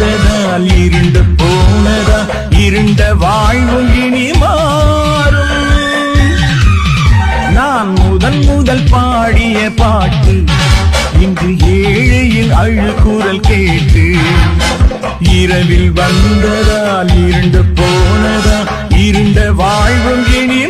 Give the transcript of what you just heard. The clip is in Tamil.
வந்ததால் இருண்டு போனதா இருண்ட வாழ்வும் இனி மாறும். நான் முதல் பாடிய பாட்டு இன்று ஏழையின் அழுகுரல் கேட்டு இரவில் வந்ததால் இருண்டு போனதா இருண்ட வாழ்வும் இனி